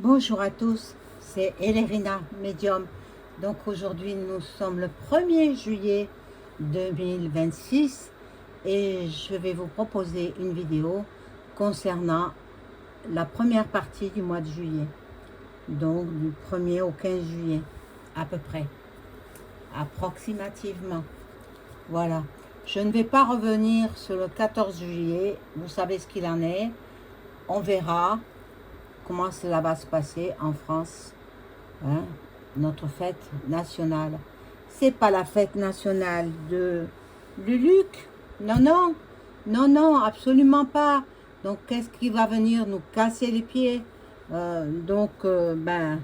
Bonjour à tous, c'est Elérina, médium. Donc aujourd'hui nous sommes le 1er juillet 2026 et je vais vous proposer une vidéo concernant la première partie du mois de juillet. Donc du 1er au 15 juillet à peu près, approximativement. Voilà, je ne vais pas revenir sur le 14 juillet, vous savez ce qu'il en est, on verra comment cela va se passer en France, hein, notre fête nationale. C'est pas la fête nationale de Luluc, non, non, non, non, absolument pas. Donc qu'est-ce qui va venir nous casser les pieds? Ben,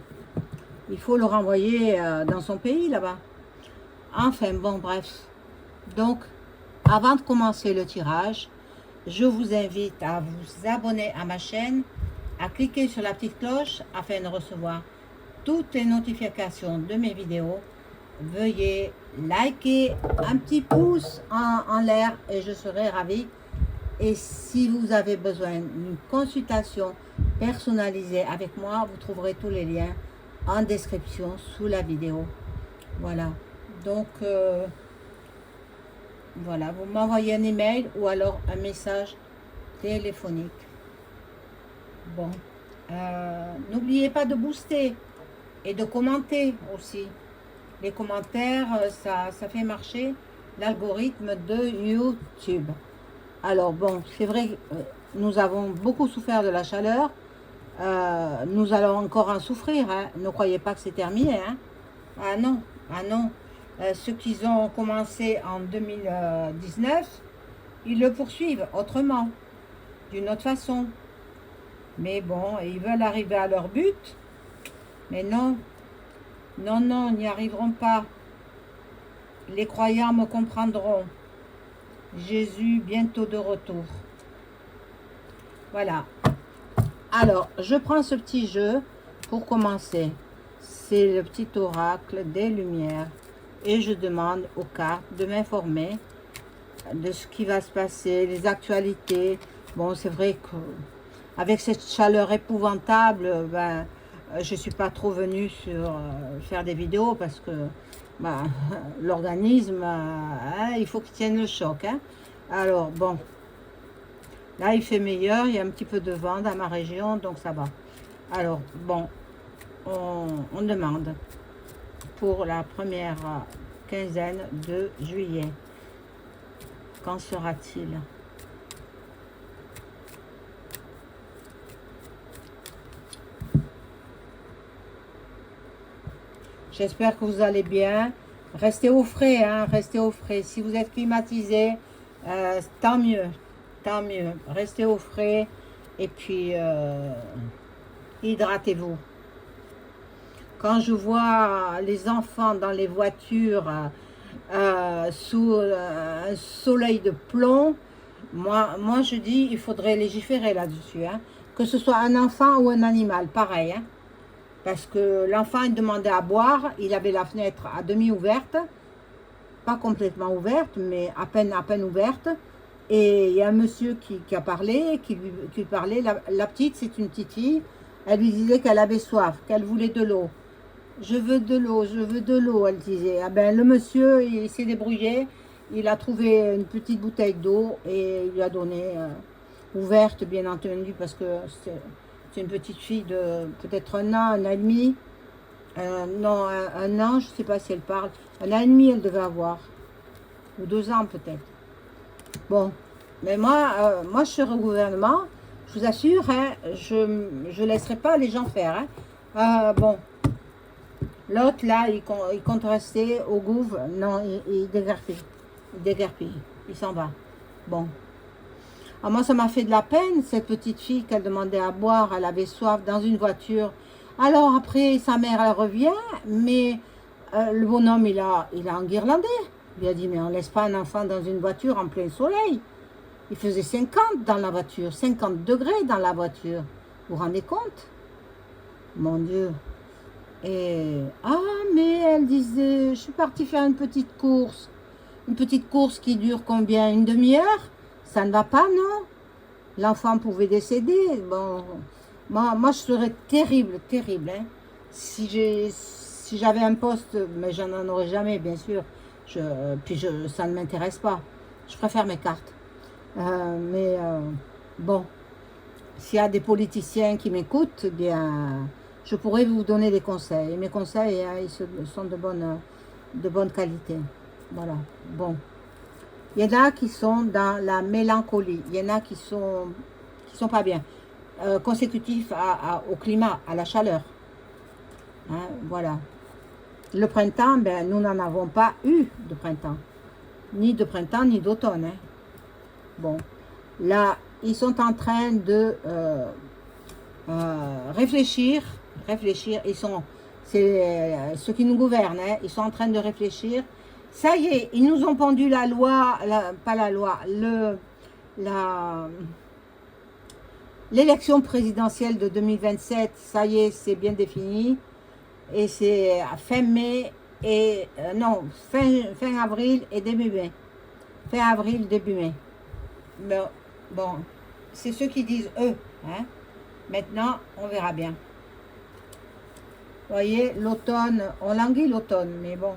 il faut le renvoyer dans son pays là-bas. Enfin, bon, bref. Donc, avant de commencer le tirage, je vous invite à vous abonner à ma chaîne, à cliquer sur la petite cloche afin de recevoir toutes les notifications de mes vidéos. Veuillez liker, un petit pouce en l'air et je serai ravie. Et si vous avez besoin d'une consultation personnalisée avec moi, vous trouverez tous les liens en description sous la vidéo. Voilà. Donc, voilà, vous m'envoyez un email ou alors un message téléphonique. Bon, n'oubliez pas de booster et de commenter aussi. Les commentaires, ça fait marcher l'algorithme de YouTube. Alors bon, c'est vrai, nous avons beaucoup souffert de la chaleur. Nous allons encore en souffrir. Hein. Ne croyez pas que c'est terminé. Hein. Ah non, ah non. Ceux qui ont commencé en 2019, ils le poursuivent autrement, d'une autre façon. Mais bon, ils veulent arriver à leur but. Mais non, non, non, ils n'y arriveront pas. Les croyants me comprendront. Jésus bientôt de retour. Voilà. Alors, je prends ce petit jeu pour commencer. C'est le petit oracle des lumières. Et je demande aux cartes de m'informer de ce qui va se passer, les actualités. Bon, c'est vrai que avec cette chaleur épouvantable, ben, je ne suis pas trop venue sur faire des vidéos parce que ben, l'organisme, hein, il faut qu'il tienne le choc. Hein. Alors, bon, là, il fait meilleur, il y a un petit peu de vent dans ma région, donc ça va. Alors, bon, on demande pour la première quinzaine de juillet. Qu'en sera-t-il ? J'espère que vous allez bien. Restez au frais, hein, restez au frais. Si vous êtes climatisé, tant mieux, tant mieux. Restez au frais et puis hydratez-vous. Quand je vois les enfants dans les voitures sous un soleil de plomb, moi je dis il faudrait légiférer là-dessus. Hein. Que ce soit un enfant ou un animal, pareil. Hein. Parce que l'enfant il demandait à boire, il avait la fenêtre à demi ouverte, pas complètement ouverte, mais à peine ouverte. Et il y a un monsieur qui a parlé, qui parlait, la petite, c'est une petite fille, elle lui disait qu'elle avait soif, qu'elle voulait de l'eau. Je veux de l'eau, je veux de l'eau, elle disait. Ah ben, le monsieur, il s'est débrouillé, il a trouvé une petite bouteille d'eau et il lui a donné, ouverte bien entendu, parce que c'est une petite fille de peut-être un an et demi. Non, un an, je ne sais pas si elle parle. Un an et demi, elle devait avoir. Ou 2 ans peut-être. Bon, mais moi je serai au gouvernement. Je vous assure, hein, je ne laisserai pas les gens faire. Hein. Bon, l'autre là, il compte rester au gouv. Non, il déguerpille. Il déguerpille. Il s'en va. Bon. Alors moi, ça m'a fait de la peine, cette petite fille qu'elle demandait à boire, elle avait soif dans une voiture. Alors après, sa mère, elle revient, mais le bonhomme, il a enguirlandé. Il a dit, mais on ne laisse pas un enfant dans une voiture en plein soleil. Il faisait 50 dans la voiture, 50 degrés dans la voiture. Vous vous rendez compte? Mon Dieu. Et, ah, mais elle disait, je suis partie faire une petite course. Une petite course qui dure combien? Une demi-heure? Ça ne va pas, non? L'enfant pouvait décéder. Bon, Moi, je serais terrible, terrible, hein. Si j'avais un poste, mais je n'en aurais jamais, bien sûr. Ça ne m'intéresse pas. Je préfère mes cartes. Bon, s'il y a des politiciens qui m'écoutent, eh bien, je pourrais vous donner des conseils. Et mes conseils, hein, sont de bonne qualité. Voilà. Bon. Il y en a qui sont dans la mélancolie. Il y en a qui sont pas bien. Consécutifs au climat, à la chaleur. Hein, voilà. Le printemps, ben, nous n'en avons pas eu de printemps. Ni de printemps, ni d'automne. Hein. Bon. Là, ils sont en train de réfléchir. C'est ceux qui nous gouvernent. Hein, ils sont en train de réfléchir. Ça y est, ils nous ont pendu la loi, pas la loi, l'élection présidentielle de 2027, ça y est, c'est bien défini. Et c'est à fin mai, et non, fin avril et début mai. Fin avril, début mai. Mais, bon, c'est ceux qui disent eux. Hein. Maintenant, on verra bien. Vous voyez, l'automne, on languit l'automne, mais bon.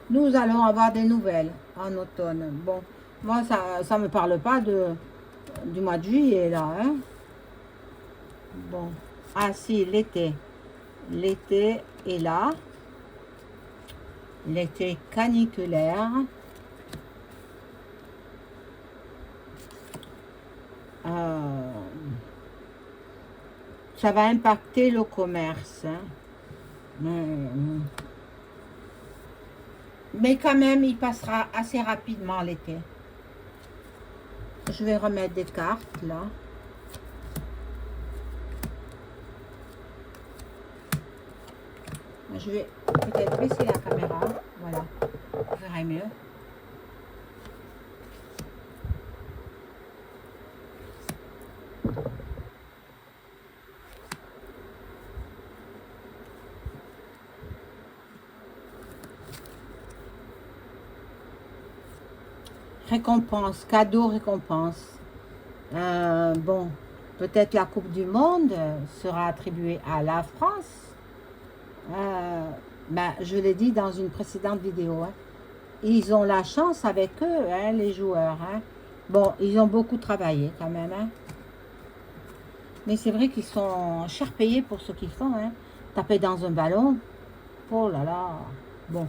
Nous allons avoir des nouvelles en automne. Bon, moi, ça ne me parle pas du mois de juillet, là. Hein. Bon. Ah, si, l'été. L'été est là. L'été caniculaire. Ça va impacter le commerce. Hein. Mais quand même, il passera assez rapidement l'été. Je vais remettre des cartes, là. Je vais peut-être baisser la caméra. Voilà. Vous verrez mieux. Récompense, cadeau, récompense. Bon, peut-être la Coupe du Monde sera attribuée à la France. Je l'ai dit dans une précédente vidéo. Hein. Ils ont la chance avec eux, hein, les joueurs. Hein. Bon, ils ont beaucoup travaillé quand même. Hein. Mais c'est vrai qu'ils sont cher payés pour ce qu'ils font. Hein. Taper dans un ballon. Oh là là. Bon.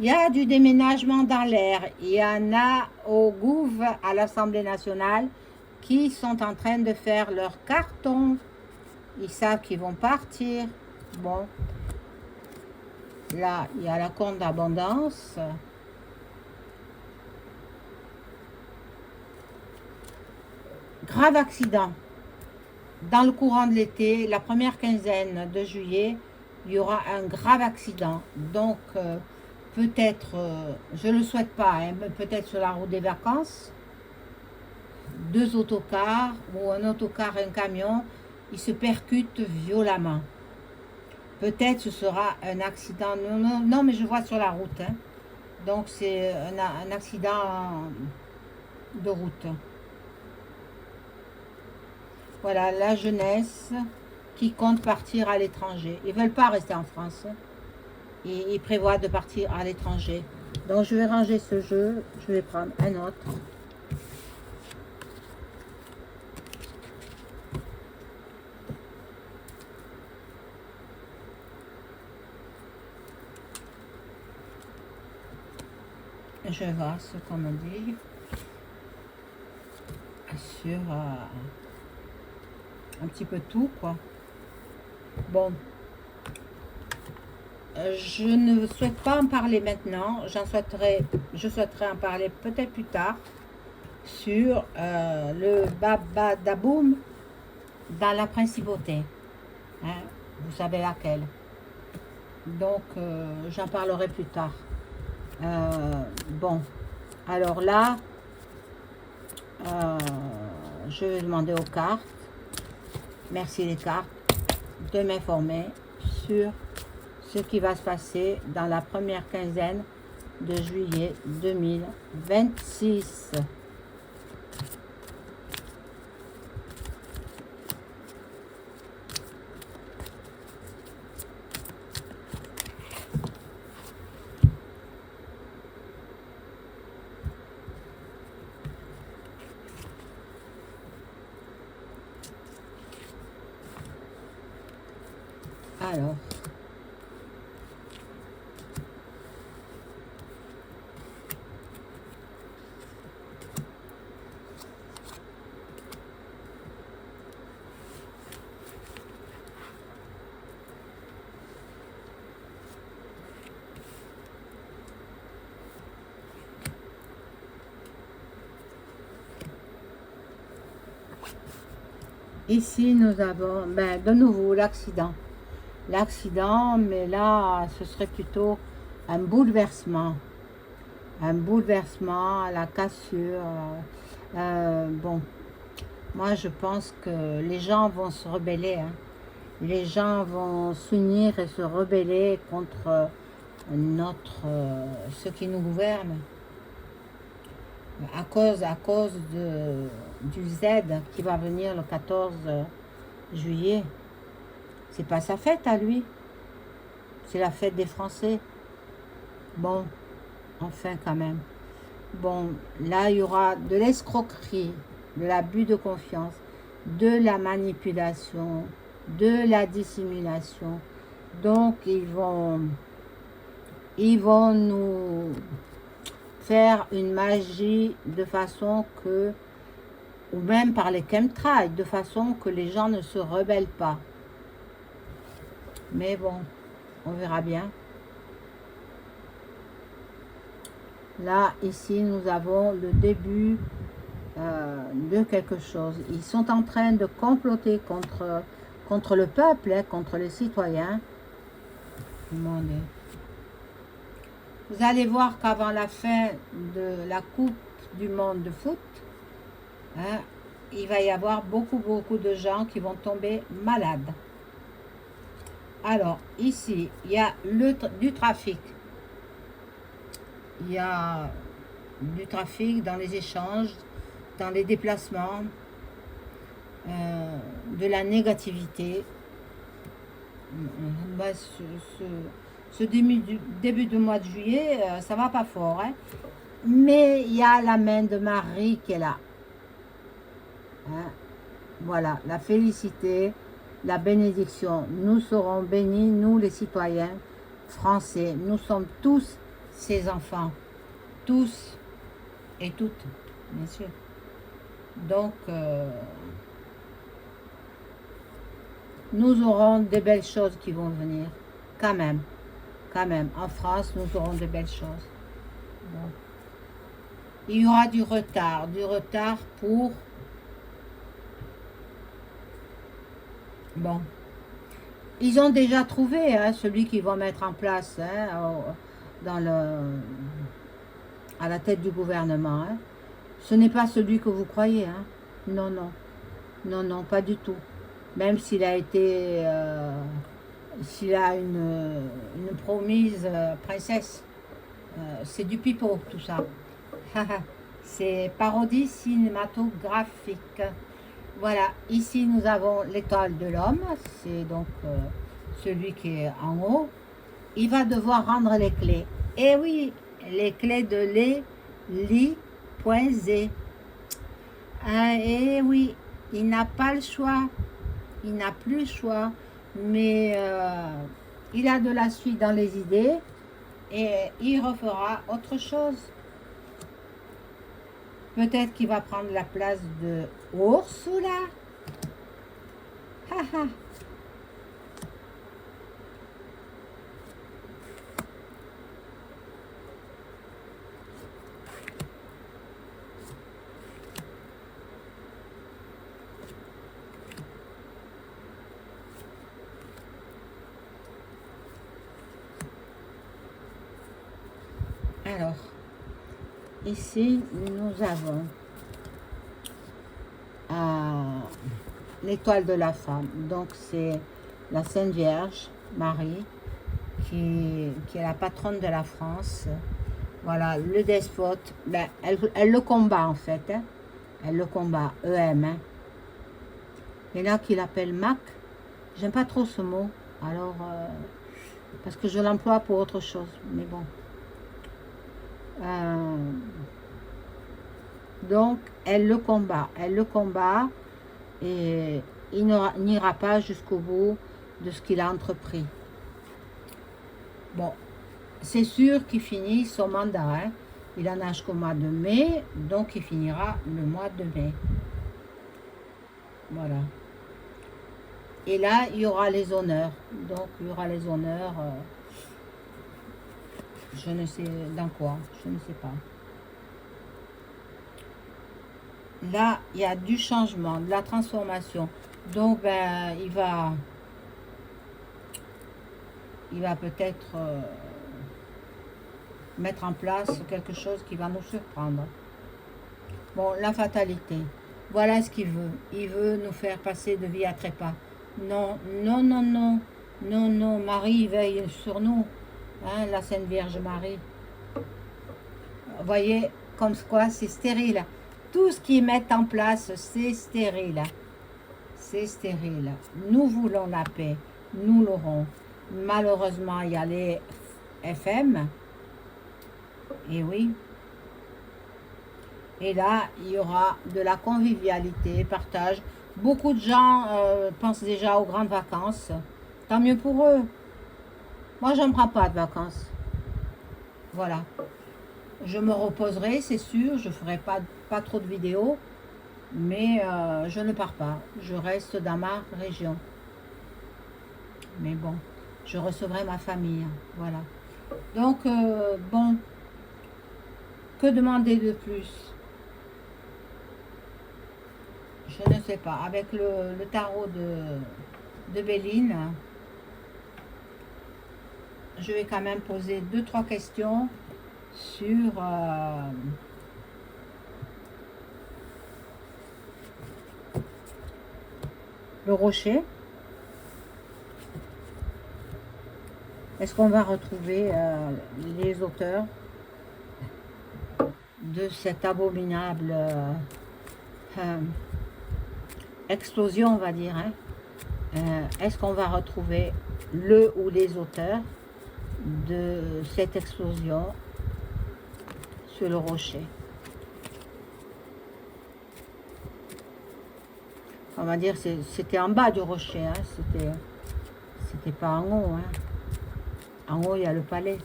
Il y a du déménagement dans l'air. Il y en a au Gouv, à l'Assemblée nationale, qui sont en train de faire leur carton. Ils savent qu'ils vont partir. Bon. Là, il y a la compte d'abondance. Grave accident. Dans le courant de l'été, la première quinzaine de juillet, il y aura un grave accident. Donc, peut-être, je ne le souhaite pas, hein, peut-être sur la route des vacances, 2 autocars ou un autocar et un camion, ils se percutent violemment. Peut-être ce sera un accident, non, mais je vois sur la route. Hein. Donc c'est un accident de route. Voilà, la jeunesse qui compte partir à l'étranger. Ils ne veulent pas rester en France. Ils prévoient de partir à l'étranger. Donc je vais ranger ce jeu, je vais prendre un autre. Je vois ce qu'on me dit sur un petit peu tout, quoi. Bon. Je ne souhaite pas en parler maintenant. Je souhaiterais en parler peut-être plus tard sur le babadaboum dans la principauté. Hein, vous savez laquelle. Donc, j'en parlerai plus tard. Bon, alors là, je vais demander aux cartes, merci les cartes, de m'informer sur ce qui va se passer dans la première quinzaine de juillet 2026. Alors, ici, nous avons, ben, de nouveau, l'accident. L'accident, mais là, ce serait plutôt un bouleversement. Un bouleversement, la cassure. Bon, moi, je pense que les gens vont se rebeller, hein. Les gens vont s'unir et se rebeller contre ceux qui nous gouvernent à cause du Z qui va venir le 14 juillet. C'est pas sa fête à lui, c'est la fête des Français. Bon, enfin quand même. Bon, là il y aura de l'escroquerie, de l'abus de confiance, de la manipulation, de la dissimulation. Donc ils vont nous faire une magie de façon que, ou même par les chemtrails, de façon que les gens ne se rebellent pas. Mais bon, on verra bien. Là, ici, nous avons le début de quelque chose. Ils sont en train de comploter contre le peuple, hein, contre les citoyens. Demandez. Vous allez voir qu'avant la fin de la Coupe du monde de foot, hein, il va y avoir beaucoup de gens qui vont tomber malades. Alors, ici, il y a du trafic. Il y a du trafic dans les échanges, dans les déplacements, de la négativité. Ce début de mois de juillet, ça va pas fort, hein. Mais il y a la main de Marie qui est là. Hein. Voilà, la félicité, la bénédiction. Nous serons bénis, nous les citoyens français. Nous sommes tous ses enfants. Tous et toutes, bien sûr. Donc, nous aurons des belles choses qui vont venir. Quand même. Quand même. En France, nous aurons des belles choses. Bon. Il y aura du retard pour... Bon. Ils ont déjà trouvé hein, celui qu'ils vont mettre en place hein, à la tête du gouvernement. Hein. Ce n'est pas celui que vous croyez. Hein. Non, non. Non, non, pas du tout. Même s'il a été... s'il a une promise princesse. C'est du pipeau, tout ça. C'est parodie cinématographique. Voilà, ici nous avons l'étoile de l'homme. C'est donc celui qui est en haut. Il va devoir rendre les clés. Et oui, les clés de l'Eli.z. Et oui, il n'a pas le choix. Il n'a plus le choix. Mais il a de la suite dans les idées. Et il refera autre chose. Peut-être qu'il va prendre la place de Ursula. Haha. Alors, ici, nous avons l'étoile de la femme. Donc, c'est la Sainte Vierge, Marie, qui est la patronne de la France. Voilà, le despote. Ben, elle le combat, en fait. Hein. Elle le combat, EM. Hein. Il y en a qui l'appellent Mac. J'aime pas trop ce mot. Alors, parce que je l'emploie pour autre chose. Mais bon. Donc, elle le combat et il n'ira pas jusqu'au bout de ce qu'il a entrepris. Bon, c'est sûr qu'il finit son mandat. Hein. Il en a jusqu'au mois de mai, donc il finira le mois de mai. Voilà. Et là, il y aura les honneurs. Donc, il y aura les honneurs, je ne sais dans quoi, je ne sais pas. Là, il y a du changement, de la transformation. Donc, ben, il va peut-être mettre en place quelque chose qui va nous surprendre. Bon, la fatalité. Voilà ce qu'il veut. Il veut nous faire passer de vie à trépas. Non, non, non, non. Non, non, Marie veille sur nous. Hein, la Sainte Vierge Marie. Vous voyez, comme quoi c'est stérile. Tout ce qu'ils mettent en place, c'est stérile. C'est stérile. Nous voulons la paix. Nous l'aurons. Malheureusement, il y a les FM. Et oui. Et là, il y aura de la convivialité, partage. Beaucoup de gens pensent déjà aux grandes vacances. Tant mieux pour eux. Moi, je ne prends pas de vacances. Voilà. Je me reposerai, c'est sûr. Je ne ferai pas trop de vidéos. Mais je ne pars pas. Je reste dans ma région. Mais bon, je recevrai ma famille. Voilà. Donc, bon. Que demander de plus? Je ne sais pas. Avec le tarot de Béline, je vais quand même poser 2-3 questions sur le rocher. Est-ce qu'on va retrouver les auteurs de cette abominable explosion, on va dire, hein? Est-ce qu'on va retrouver le ou les auteurs de cette explosion sur le rocher? On va dire c'était en bas du rocher, hein? C'était pas en haut, hein? En haut, il y a le palais.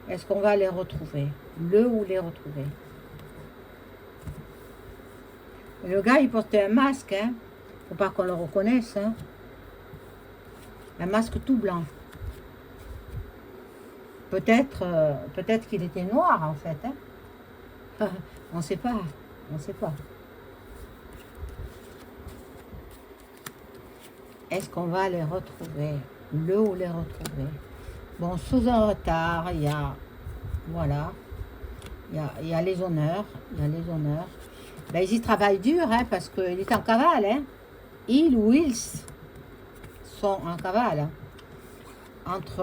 Est-ce qu'on va les retrouver? Le ou les retrouver? Le gars, il portait un masque, hein. Faut pas qu'on le reconnaisse, hein. Un masque tout blanc. Peut-être qu'il était noir, en fait, hein. On ne sait pas. On ne sait pas. Est-ce qu'on va les retrouver? Le ou les retrouver? Bon, sous un retard, il y a... Voilà. Il y a les honneurs. Il y a les honneurs. Ben, ils y travaillent dur, hein, parce qu'il est en cavale. Hein. Il ou ils sont en cavale. Hein, entre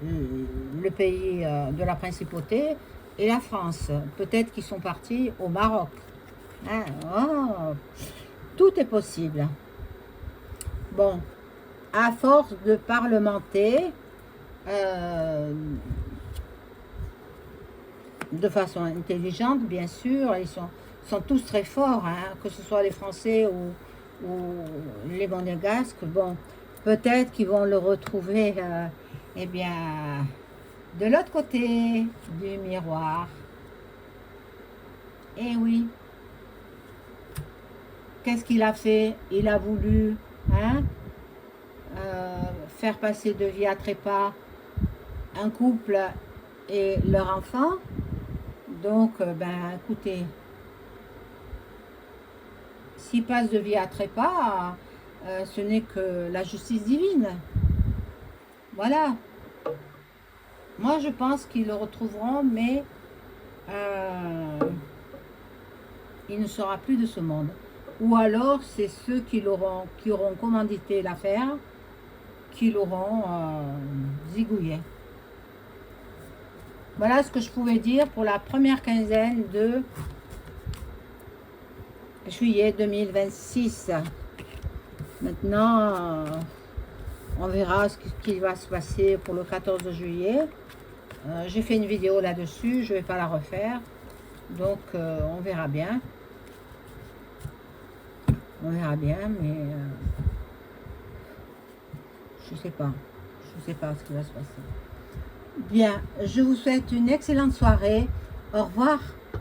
le pays de la principauté et la France. Peut-être qu'ils sont partis au Maroc. Hein. Oh, tout est possible. Bon, à force de parlementer, de façon intelligente, bien sûr, ils sont tous très forts, hein, que ce soit les Français ou les Monégasques. Bon, peut-être qu'ils vont le retrouver, eh bien, de l'autre côté du miroir. Eh oui. Qu'est-ce qu'il a fait? Il a voulu, hein, faire passer de vie à trépas un couple et leur enfant. Donc, ben, écoutez, s'il passe de vie à trépas, ce n'est que la justice divine. Voilà. Moi, je pense qu'ils le retrouveront, mais il ne sera plus de ce monde. Ou alors, c'est ceux qui auront commandité l'affaire, qui l'auront zigouillé. Voilà ce que je pouvais dire pour la première quinzaine de juillet 2026. Maintenant, on verra ce qui va se passer pour le 14 juillet. J'ai fait une vidéo là-dessus, je ne vais pas la refaire. Donc, on verra bien. On verra bien, mais je sais pas. Je sais pas ce qui va se passer. Bien, je vous souhaite une excellente soirée. Au revoir.